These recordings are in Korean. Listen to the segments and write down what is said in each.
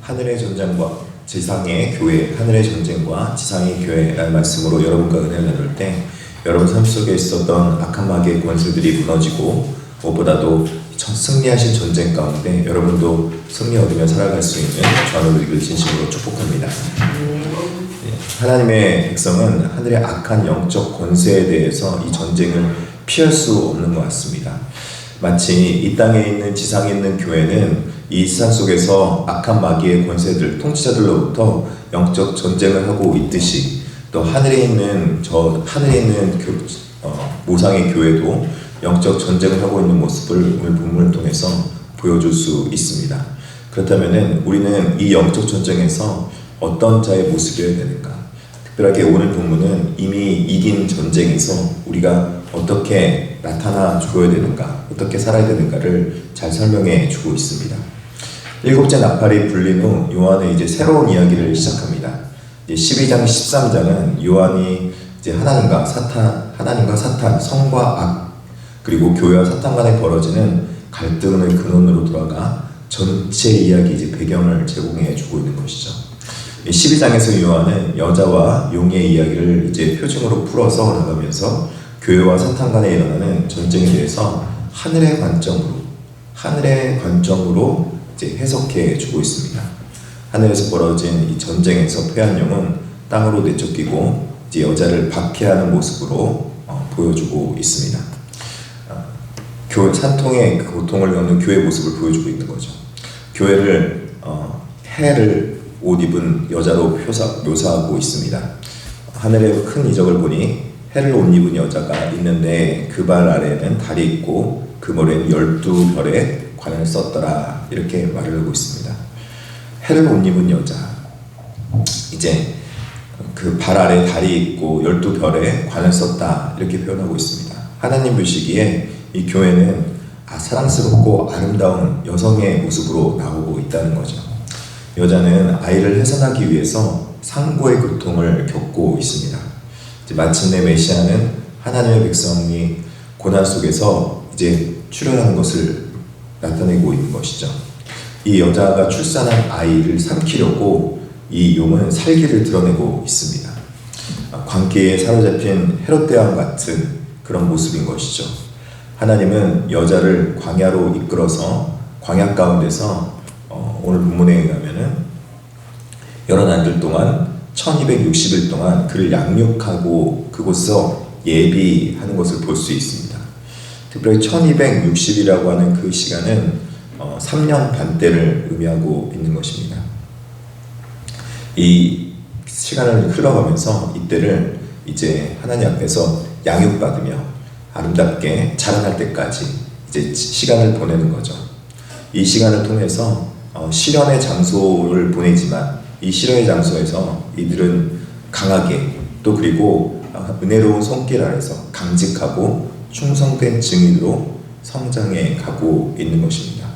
하늘의 전쟁과 지상의 교회, 하늘의 전쟁과 지상의 교회라는 말씀으로 여러분과 은혜를 나눌 때 여러분 삶 속에 있었던 악한 마귀의 권세들이 무너지고 무엇보다도 승리하신 전쟁 가운데 여러분도 승리 얻으며 살아갈 수 있는 주안의 우리를 진심으로 축복합니다. 하나님의 백성은 하늘의 악한 영적 권세에 대해서 이 전쟁을 피할 수 없는 것 같습니다. 마치 이 땅에 있는 지상에 있는 교회는 이 세상 속에서 악한 마귀의 권세들, 통치자들로부터 영적 전쟁을 하고 있듯이 또 하늘에 있는 모상의 교회도 영적 전쟁을 하고 있는 모습을 오늘 본문을 통해서 보여줄 수 있습니다. 그렇다면은 우리는 이 영적 전쟁에서 어떤 자의 모습이어야 되는가? 특별하게 오늘 본문은 이미 이긴 전쟁에서 우리가 어떻게 나타나 줘야 되는가, 어떻게 살아야 되는가를 잘 설명해 주고 있습니다. 일곱째 나팔이 불린 후 요한은 이제 새로운 이야기를 시작합니다. 이제 12장, 13장은 요한이 이제 하나님과 사탄, 성과 악, 그리고 교회와 사탄 간에 벌어지는 갈등의 근원으로 돌아가 전체 이야기 이제 배경을 제공해 주고 있는 것이죠. 12장에서 요한은 여자와 용의 이야기를 이제 표징으로 풀어서 나가면서 교회와 사탄 간에 일어나는 전쟁에 대해서 하늘의 관점으로 이제 해석해 주고 있습니다. 하늘에서 벌어진 이 전쟁에서 패한 영은 땅으로 내쫓기고 이제 여자를 박해하는 모습으로 보여주고 있습니다. 산통의 고통을 겪는 교회의 모습을 보여주고 있는 거죠. 교회를 해를 옷 입은 여자로 묘사하고 있습니다. 하늘의 큰 이적을 보니 해를 옷 입은 여자가 있는데 그 발 아래에는 달이 있고 그 머리에는 12별의 관을 썼더라, 이렇게 말을 하고 있습니다. 해를 옷 입은 여자, 이제 그 발 아래 달이 있고 12별의 관을 썼다, 이렇게 표현하고 있습니다. 하나님 보시기에 이 교회는 사랑스럽고 아름다운 여성의 모습으로 나오고 있다는 거죠. 여자는 아이를 해산하기 위해서 상고의 고통을 겪고 있습니다. 이제 마침내 메시아는 하나님의 백성이 고난 속에서 이제 출현하는 것을 나타내고 있는 것이죠. 이 여자가 출산한 아이를 삼키려고 이 용은 살기를 드러내고 있습니다. 광기에 사로잡힌 헤롯 대왕 같은 그런 모습인 것이죠. 하나님은 여자를 광야로 이끌어서 광야 가운데서 오늘 본문에 의하면은 여러 날들 동안 1260일 동안 그를 양육하고 그곳에서 예비하는 것을 볼 수 있습니다. 특별히 1260이라고 하는 그 시간은 3년 반 때를 의미하고 있는 것입니다. 이 시간을 흘러가면서 이때를 이제 하나님 앞에서 양육받으며 아름답게 자라날 때까지 이제 시간을 보내는 거죠. 이 시간을 통해서 실현의 장소를 보내지만 이 실현의 장소에서 이들은 강하게 또 그리고 은혜로운 손길 아래서 강직하고 충성된 증인으로 성장해 가고 있는 것입니다.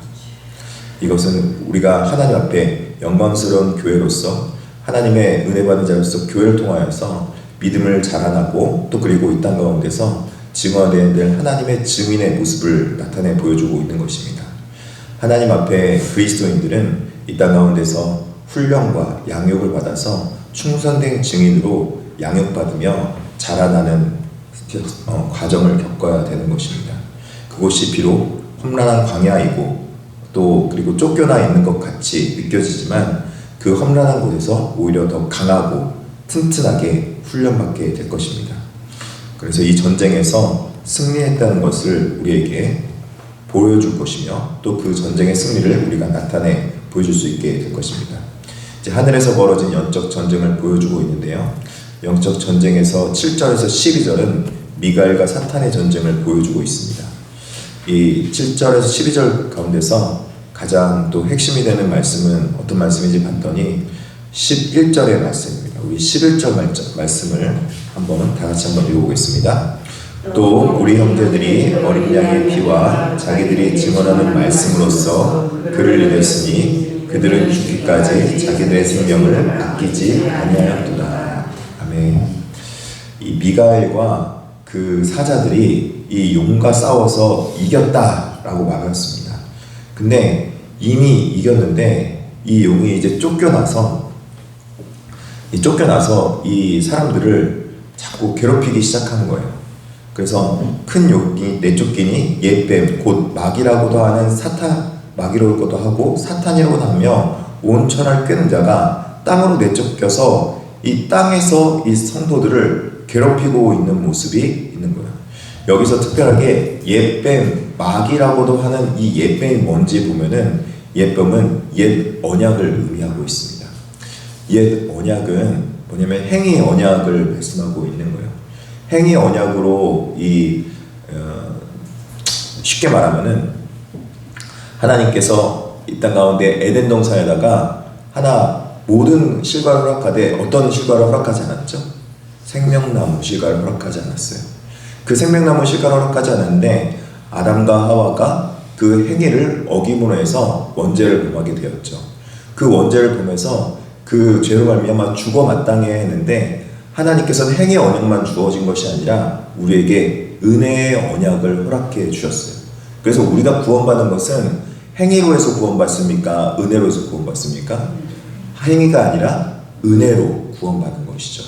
이것은 우리가 하나님 앞에 영광스러운 교회로서 하나님의 은혜 받은 자로서 교회를 통하여서 믿음을 자라나고 또 그리고 이 땅 가운데서 증언해야 될 하나님의 증인의 모습을 나타내 보여주고 있는 것입니다. 하나님 앞에 그리스도인들은 이 땅 가운데서 훈련과 양육을 받아서 충성된 증인으로 양육받으며 자라나는 과정을 겪어야 되는 것입니다. 그곳이 비록 험난한 광야이고 또 그리고 쫓겨나 있는 것 같이 느껴지지만 그 험난한 곳에서 오히려 더 강하고 튼튼하게 훈련받게 될 것입니다. 그래서 이 전쟁에서 승리했다는 것을 우리에게 보여줄 것이며 또 그 전쟁의 승리를 우리가 나타내 보여줄 수 있게 될 것입니다. 이제 하늘에서 벌어진 영적 전쟁을 보여주고 있는데요. 영적 전쟁에서 7절에서 12절은 미가엘과 사탄의 전쟁을 보여주고 있습니다. 이 7절에서 12절 가운데서 가장 또 핵심이 되는 말씀은 어떤 말씀인지 봤더니 11절의 말씀입니다. 우리 11절 말씀을 한번 다 같이 한번 읽어보겠습니다. 또 우리 형제들이 어린 양의 피와 자기들이 증언하는 말씀으로써 그를 이겼으니 그들은 죽기까지 자기들의 생명을 아끼지 아니하였도다. 아멘. 이 미가엘과 그 사자들이 이 용과 싸워서 이겼다라고 말했습니다. 근데 이미 이겼는데 이 용이 이제 쫓겨나서 이 사람들을 자꾸 괴롭히기 시작하는 거예요. 그래서 큰 용이 내쫓기니 옛뱀 곧 마귀라고도 하는 마귀라고도 하고 사탄이라고도 하며 온 천하를 꿰는 자가 땅으로 내쫓겨서 이 땅에서 이 성도들을 괴롭히고 있는 모습이 있는 거예요. 여기서 특별하게 옛뱀 마귀라고도 하는 이 옛뱀이 뭔지 보면은 옛뱀은 옛 언약을 의미하고 있습니다. 옛 언약은 뭐냐면 행위 언약을 말씀하고 있는 거예요. 행위 언약으로 쉽게 말하면은 하나님께서 이 땅 가운데 에덴 동산에다가 모든 실과를 허락하되 어떤 실과를 허락하지 않았죠? 생명나무 실과를 허락하지 않았어요. 그 생명나무 실과를 허락하지 않았는데 아담과 하와가 그 행위를 어김으로 해서 원죄를 범하게 되었죠. 그 원죄를 범해서 그 죄로 말미암아 죽어 마땅해야 했는데 하나님께서는 행위의 언약만 주어진 것이 아니라 우리에게 은혜의 언약을 허락해 주셨어요. 그래서 우리가 구원받는 것은 행위로 해서 구원받습니까? 은혜로 해서 구원받습니까? 행위가 아니라 은혜로 구원받는 것이죠.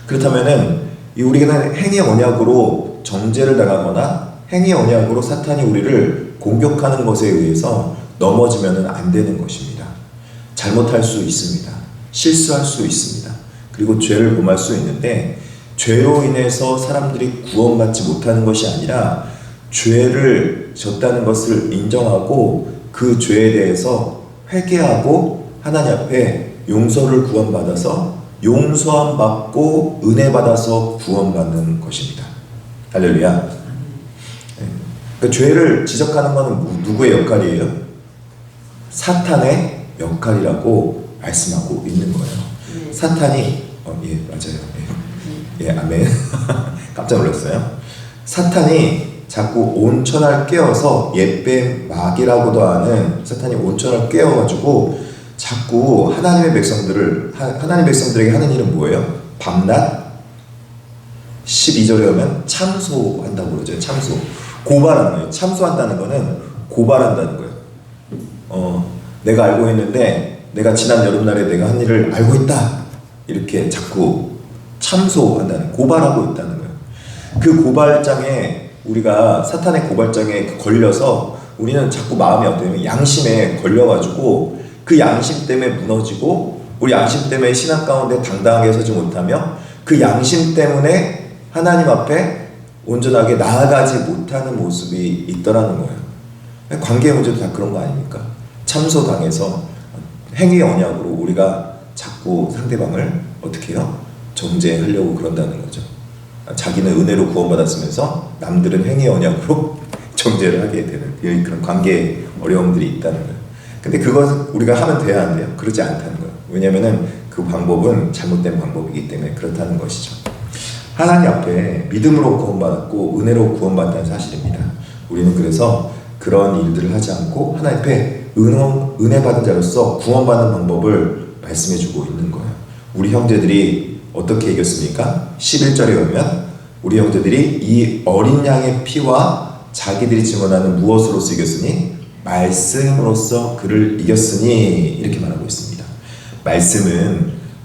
그렇다면은 우리는 행위 언약으로 정죄를 당하거나 행위 언약으로 사탄이 우리를 공격하는 것에 의해서 넘어지면은 안 되는 것입니다. 잘못할 수 있습니다. 실수할 수 있습니다. 그리고 죄를 범할 수 있는데 죄로 인해서 사람들이 구원받지 못하는 것이 아니라 죄를 졌다는 것을 인정하고 그 죄에 대해서 회개하고 하나님 앞에 용서를 구원받아서 용서함 받고 은혜 받아서 구원받는 것입니다. 할렐루야. 그러니까 죄를 지적하는 것은 누구의 역할이에요? 사탄의 역할이라고 말씀하고 있는 거예요. 사탄이 예 맞아요. 예 아멘. 깜짝 놀랐어요. 사탄이 자꾸 온천을 깨워서 옛뱀 마귀라고도 하는 사탄이 온천을 깨워가지고 자꾸 하나님 백성들에게 하는 일은 뭐예요? 밤낮 12절에 오면 참소한다고 그러죠. 참소. 고발하는 거예요. 참소한다는 거는 고발한다는 거예요. 내가 알고 있는데 내가 지난 여름날에 내가 한 일을 알고 있다. 이렇게 자꾸 참소한다는, 고발하고 있다는 거예요. 그 고발장에 우리가 사탄의 고발장에 걸려서 우리는 자꾸 마음이 어때요? 양심에 걸려가지고 그 양심 때문에 무너지고 우리 양심 때문에 신앙 가운데 당당하게 서지 못하며 그 양심 때문에 하나님 앞에 온전하게 나아가지 못하는 모습이 있더라는 거예요. 관계 문제도 다 그런 거 아닙니까? 참소당해서 행위 언약으로 우리가 자꾸 상대방을 어떻게 해요? 정죄하려고 그런다는 거죠. 자기는 은혜로 구원받았으면서 남들은 행위 언약으로 정죄를 하게 되는 그런 관계 어려움들이 있다는 거예요. 근데 그것을 우리가 하면 돼야 한대요. 그러지 않다는 거예요. 왜냐면은 그 방법은 잘못된 방법이기 때문에 그렇다는 것이죠. 하나님 앞에 믿음으로 구원받았고 은혜로 구원받았다는 사실입니다. 우리는 그래서 그런 일들을 하지 않고 하나님 앞에 은혜 받은 자로서 구원받는 방법을 말씀해주고 있는 거예요. 우리 형제들이 어떻게 이겼습니까? 11절에 보면 우리 형제들이 이 어린 양의 피와 자기들이 증언하는 무엇으로서 이겼으니 말씀으로써 그를 이겼으니 이렇게 말하고 있습니다.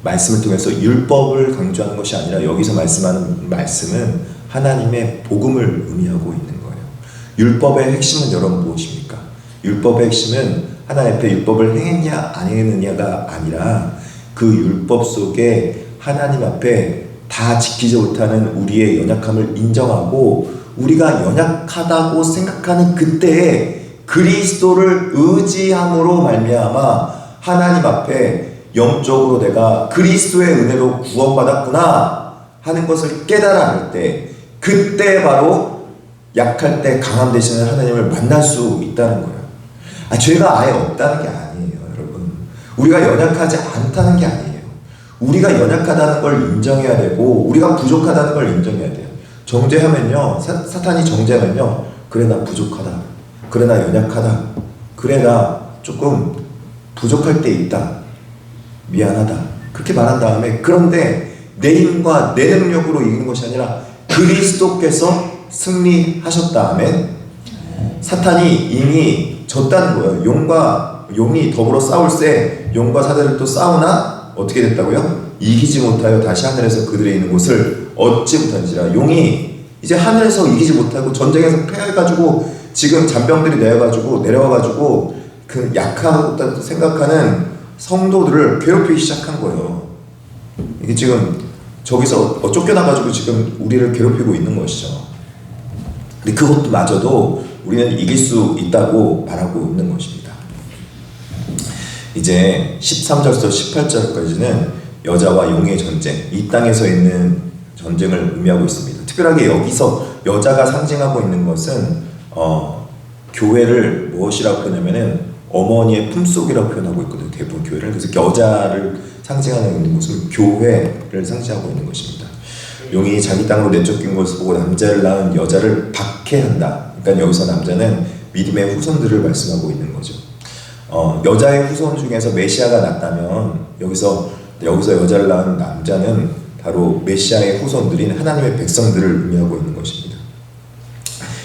말씀을 통해서 율법을 강조하는 것이 아니라 여기서 말씀하는 말씀은 하나님의 복음을 의미하고 있는 거예요. 율법의 핵심은 여러분 무엇입니까? 율법의 핵심은 하나님 앞에 율법을 행했냐 안 행했느냐가 아니라 그 율법 속에 하나님 앞에 다 지키지 못하는 우리의 연약함을 인정하고 우리가 연약하다고 생각하는 그때에 그리스도를 의지함으로 말미암아 하나님 앞에 영적으로 내가 그리스도의 은혜로 구원받았구나 하는 것을 깨달아 할 때 그때 바로 약할 때 강함 되시는 하나님을 만날 수 있다는 거예요. 죄가 아예 없다는 게 아니에요, 여러분. 우리가 연약하지 않다는 게 아니에요. 우리가 연약하다는 걸 인정해야 되고 우리가 부족하다는 걸 인정해야 돼요. 정죄하면요, 사탄이 정죄하면요, 그래 나 부족하다, 그래 나 연약하다, 그래 나 조금 부족할 때 있다, 미안하다, 그렇게 말한 다음에, 그런데 내 힘과 내 능력으로 이기는 것이 아니라 그리스도께서 승리하셨다. 아멘. 사탄이 이미 졌다는 거예요. 용이 더불어 싸울세 용과 사자를 또 싸우나 어떻게 됐다고요? 이기지 못하여 다시 하늘에서 그들의 있는 곳을 얻지 못한지라. 용이 이제 하늘에서 이기지 못하고 전쟁에서 패해가지고 지금 잔병들이 내려와가지고 그 약하다고 생각하는 성도들을 괴롭히기 시작한 거예요. 이게 지금 저기서 쫓겨나가지고 지금 우리를 괴롭히고 있는 것이죠. 근데 그것도 마저도 우리는 이길 수 있다고 말하고 있는 것입니다. 이제 13절부터 18절까지는 여자와 용의 전쟁, 이 땅에서 있는 전쟁을 의미하고 있습니다. 특별하게 여기서 여자가 상징하고 있는 것은 교회를 무엇이라고 표현하면은 어머니의 품속이라고 표현하고 있거든요. 대부분 교회를. 그래서 여자를 상징하는 있는 것은 교회를 상징하고 있는 것입니다. 용이 자기 땅으로 내쫓긴 것을 보고 남자를 낳은 여자를 박해한다. 그러니까 여기서 남자는 믿음의 후손들을 말씀하고 있는 거죠. 여자의 후손 중에서 메시아가 났다면 여기서 여자를 낳은 남자는 바로 메시아의 후손들인 하나님의 백성들을 의미하고 있는 것입니다.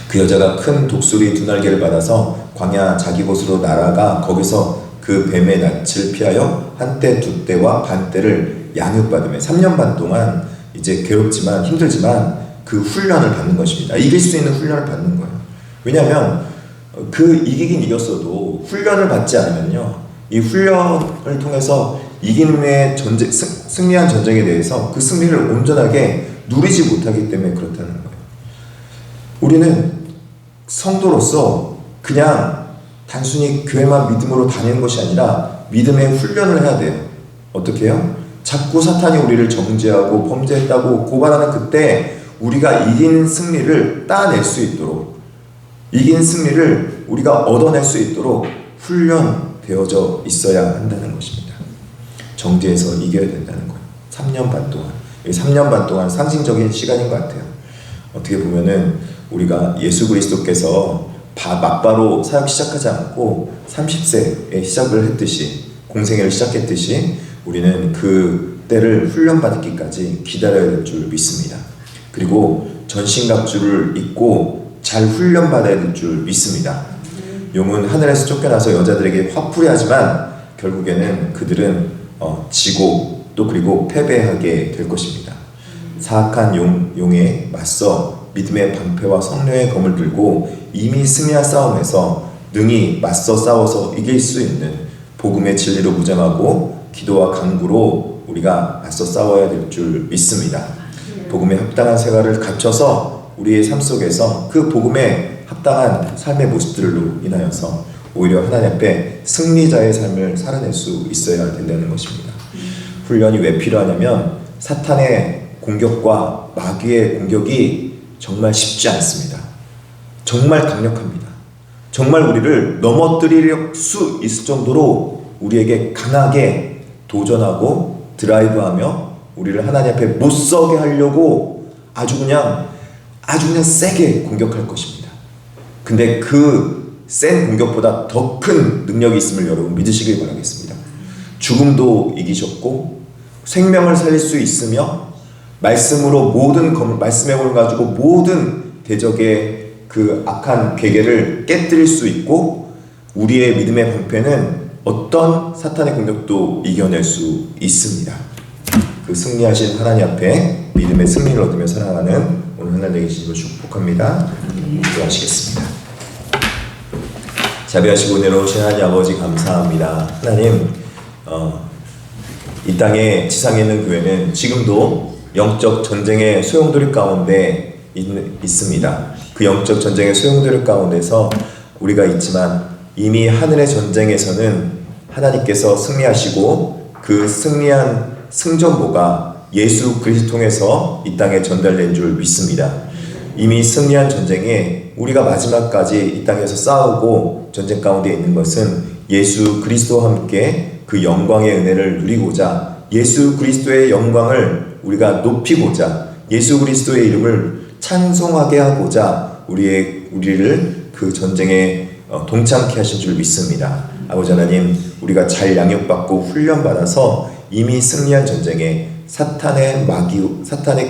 그 여자가 큰 독수리 두 날개를 받아서 광야 자기 곳으로 날아가 거기서 그 뱀의 낯을 피하여 한때 두 때와 반 때를 양육받으며 3년 반 동안 이제 괴롭지만 힘들지만 그 훈련을 받는 것입니다. 이길 수 있는 훈련을 받는 거예요. 왜냐하면 그 이기긴 이겼어도 훈련을 받지 않으면요, 이 훈련을 통해서 이김의 전쟁, 승리한 전쟁에 대해서 그 승리를 온전하게 누리지 못하기 때문에 그렇다는 거예요. 우리는 성도로서 그냥 단순히 교회만 믿음으로 다니는 것이 아니라 믿음의 훈련을 해야 돼요. 어떻게 해요? 자꾸 사탄이 우리를 정죄하고 범죄했다고 고발하는 그때 우리가 이긴 승리를 따낼 수 있도록, 이긴 승리를 우리가 얻어낼 수 있도록 훈련되어져 있어야 한다는 것입니다. 정죄에서 이겨야 된다는 거예요. 3년 반 동안. 3년 반 동안 상징적인 시간인 것 같아요. 어떻게 보면은 우리가 예수 그리스도께서 맞바로 사역 시작하지 않고 30세에 시작을 했듯이, 공생애를 시작했듯이 우리는 그 때를 훈련받기까지 기다려야 될 줄 믿습니다. 그리고 전신갑주를 입고 잘 훈련받아야 될 줄 믿습니다. 용은 하늘에서 쫓겨나서 여자들에게 화풀이하지만 결국에는 그들은 지고 또 그리고 패배하게 될 것입니다. 사악한 용에 맞서 믿음의 방패와 성령의 검을 들고 이미 승리한 싸움에서 능히 맞서 싸워서 이길 수 있는 복음의 진리로 무장하고 기도와 간구로 우리가 맞서 싸워야 될 줄 믿습니다. 복음에 합당한 생활을 갖춰서 우리의 삶 속에서 그 복음에 합당한 삶의 모습들로 인하여서 오히려 하나님 앞에 승리자의 삶을 살아낼 수 있어야 된다는 것입니다. 훈련이 왜 필요하냐면 사탄의 공격과 마귀의 공격이 정말 쉽지 않습니다. 정말 강력합니다. 정말 우리를 넘어뜨릴 수 있을 정도로 우리에게 강하게 도전하고 드라이브하며 우리를 하나님 앞에 못 서게 하려고 아주 그냥 세게 공격할 것입니다. 근데 그 센 공격보다 더 큰 능력이 있음을 여러분 믿으시길 바라겠습니다. 죽음도 이기셨고 생명을 살릴 수 있으며 말씀으로 말씀의 힘을 가지고 모든 대적의 그 악한 괴계를 깨뜨릴 수 있고 우리의 믿음의 방패는 어떤 사탄의 공격도 이겨낼 수 있습니다. 그 승리하신 하나님 앞에 믿음의 승리를 얻으며 살아가는 오늘 하나님 되게 주시고 축복합니다. 기도하시겠습니다. 자비하시고 은혜로우신 하나님 아버지 감사합니다. 하나님, 이 땅에 지상에 있는 교회는 지금도 영적 전쟁의 소용돌이 가운데 있습니다. 그 영적 전쟁의 소용돌이 가운데서 우리가 있지만 이미 하늘의 전쟁에서는 하나님께서 승리하시고 그 승리한 승전보가 예수 그리스도 통해서 이 땅에 전달된 줄 믿습니다. 이미 승리한 전쟁에 우리가 마지막까지 이 땅에서 싸우고 전쟁 가운데 있는 것은 예수 그리스도와 함께 그 영광의 은혜를 누리고자, 예수 그리스도의 영광을 우리가 높이고자, 예수 그리스도의 이름을 찬송하게 하고자 우리를 그 전쟁에 동참케 하신 줄 믿습니다. 아버지 하나님, 우리가 잘 양육받고 훈련받아서 이미 승리한 전쟁에 사탄의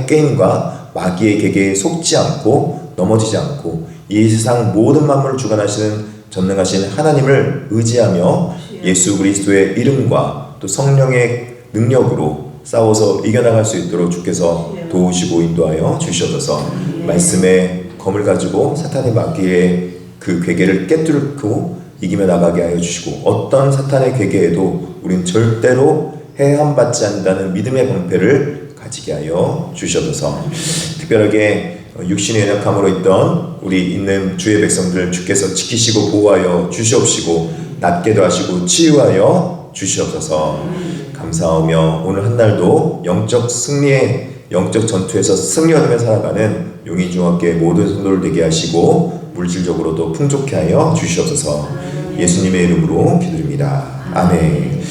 게임과 마귀의 계계에 속지 않고 넘어지지 않고 이 세상 모든 만물을 주관하시는 전능하신 하나님을 의지하며 예수 그리스도의 이름과 또 성령의 능력으로 싸워서 이겨나갈 수 있도록 주께서 도우시고 인도하여 주시옵소서. 말씀의 검을 가지고 사탄의 마귀의 그 괴계를 깨뚫고 이기며 나가게 하여 주시고, 어떤 사탄의 괴계에도 우린 절대로 해함받지 않는다는 믿음의 방패를 가지게 하여 주시옵소서. 특별하게 육신의 연약함으로 있던 우리 있는 주의 백성들 주께서 지키시고 보호하여 주시옵시고 낫게도 하시고 치유하여 주시옵소서. 감사하며 오늘 한 날도 영적 전투에서 승리 얻으며 살아가는 용인중학교의 모든 성도를 되게 하시고 물질적으로도 풍족케 하여 주시옵소서. 예수님의 이름으로 기도드립니다. 아멘.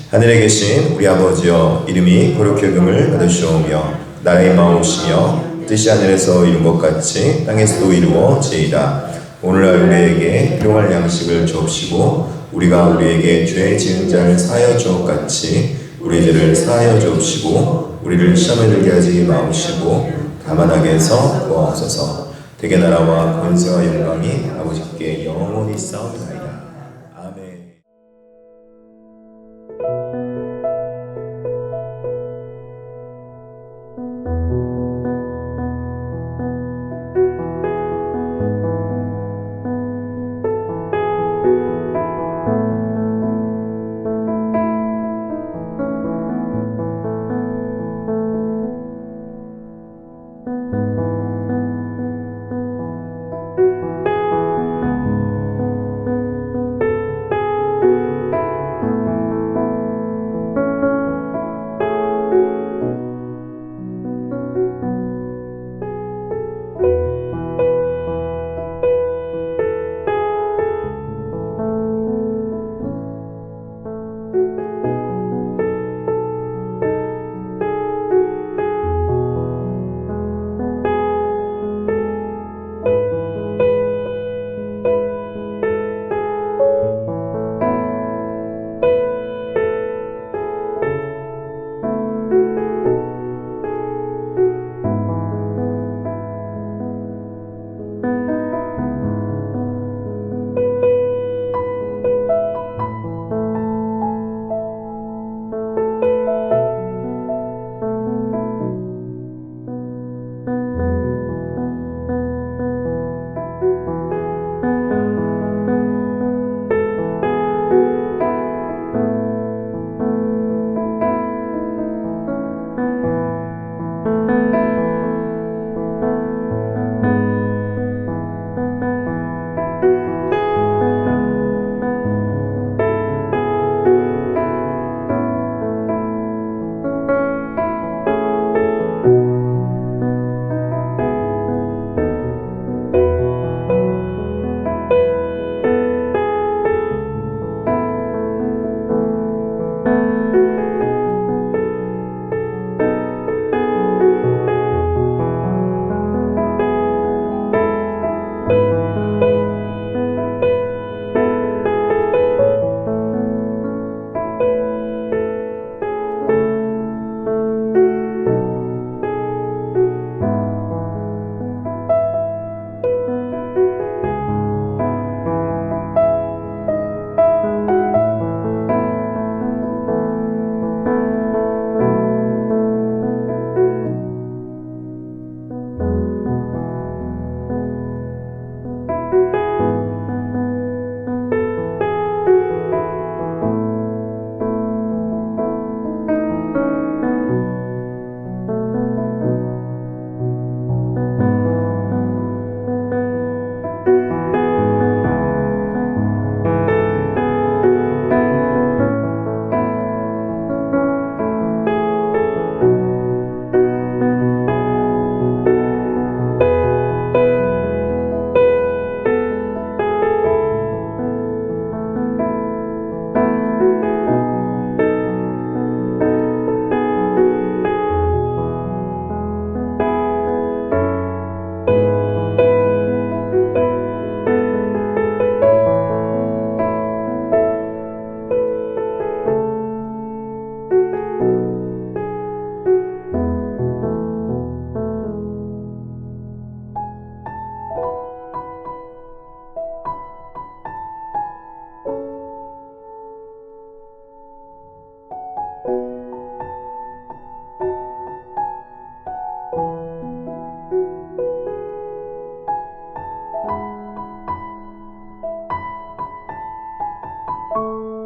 하늘에 계신 우리 아버지여, 이름이 거룩히 여김을 받으시오며 나라의 마음이시며 뜻이 하늘에서 이룬 것 같이 땅에서도 이루어지이다. 오늘날 우리에게 필요할 양식을 주옵시고 우리가 우리에게 죄 지은 자를 사하여 주옵 같이 우리 죄를 사하여 주옵시고 우리를 시험에 들게 하지 마옵시고 다만 악에서 구하옵소서. 대개 나라와 권세와 영광이 아버지께 영원히 싸우리이다. 아멘. 아.